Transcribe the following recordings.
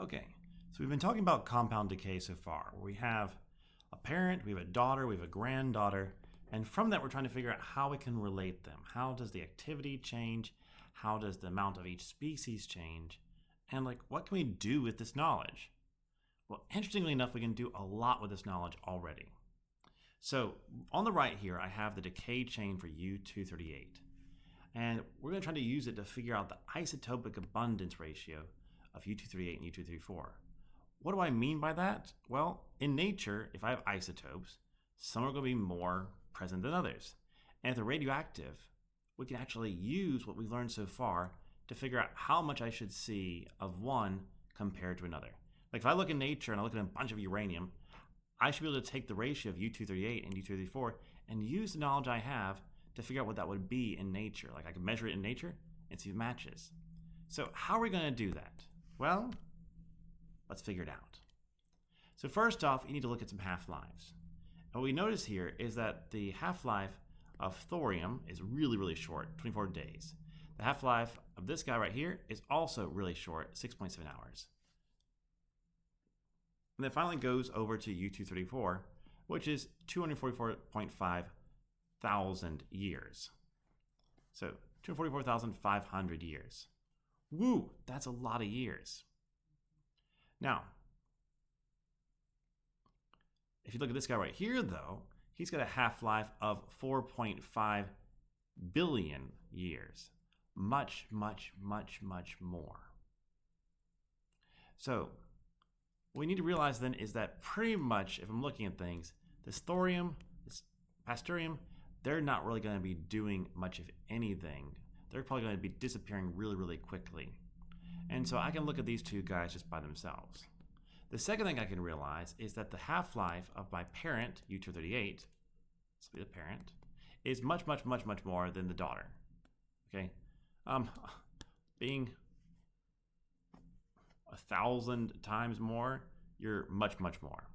Okay, so we've been talking about compound decay so far, where we have a parent, we have a daughter, we have a granddaughter, and from that we're trying to figure out how we can relate them. How does the activity change? How does the amount of each species change? And what can we do with this knowledge? Well, interestingly enough, we can do a lot with this knowledge already. So on the right here, I have the decay chain for U-238. And we're going to try to use it to figure out the isotopic abundance ratio of U-238 and U-234. What do I mean by that? Well, in nature, if I have isotopes, some are going to be more present than others. And if they're radioactive, we can actually use what we've learned so far to figure out how much I should see of one compared to another. Like if I look in nature and I look at a bunch of uranium, I should be able to take the ratio of U-238 and U-234 and use the knowledge I have to figure out what that would be in nature. Like I can measure it in nature and see if it matches. So how are we going to do that? Well, let's figure it out. So first off, you need to look at some half-lives. And what we notice here is that the half-life of thorium is really, really short, 24 days. The half-life of this guy right here is also really short, 6.7 hours. And then finally goes over to U-234, which is 244.5 thousand years. So 244,500 years. Woo, that's a lot of years. Now, if you look at this guy right here, though, he's got a half-life of 4.5 billion years. Much, much, much, much more. So what we need to realize then is that pretty much, if I'm looking at things, this thorium, this pastorium, they're not really going to be doing much of anything. They're probably going to be disappearing really, really quickly. And so I can look at these two guys just by themselves. The second thing I can realize is that the half-life of my parent, U-238, this will be the parent, is much, much, much, much more than the daughter. Okay? Being 1,000 times more, you're much, much more.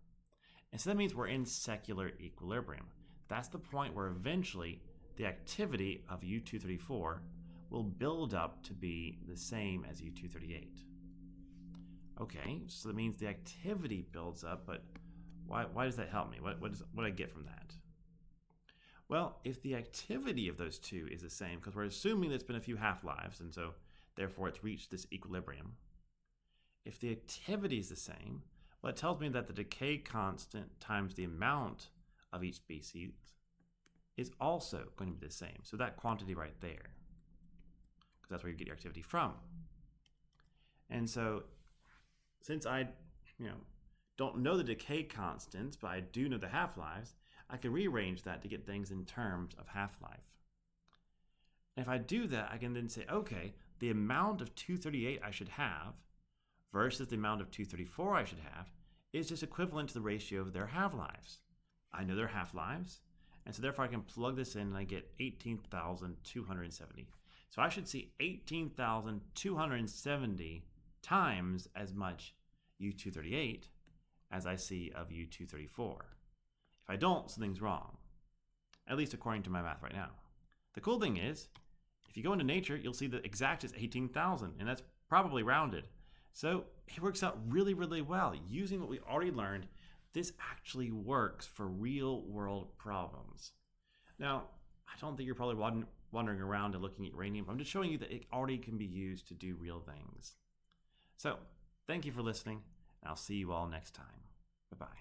And so that means we're in secular equilibrium. That's the point where eventually the activity of U-234 will build up to be the same as U-238. Okay, so that means the activity builds up, but why does that help me? What do I get from that? Well, if the activity of those two is the same, because we're assuming there's been a few half-lives, and so therefore it's reached this equilibrium. If the activity is the same, well, it tells me that the decay constant times the amount of each species is also going to be the same. So that quantity right there, because that's where you get your activity from. And so since I don't know the decay constants, but I do know the half-lives, I can rearrange that to get things in terms of half-life. And if I do that, I can then say, okay, the amount of 238 I should have versus the amount of 234 I should have is just equivalent to the ratio of their half-lives. I know their half-lives, and so therefore I can plug this in and I get 18,270. So I should see 18,270 times as much U-238 as I see of U-234. If I don't, something's wrong, at least according to my math right now. The cool thing is, if you go into nature, you'll see the exact is 18,000, and that's probably rounded. So it works out really, really well. Using what we already learned, this actually works for real-world problems. Now, I don't think you're probably wandering around and looking at uranium. I'm just showing you that it already can be used to do real things. So, thank you for listening, and I'll see you all next time. Bye-bye.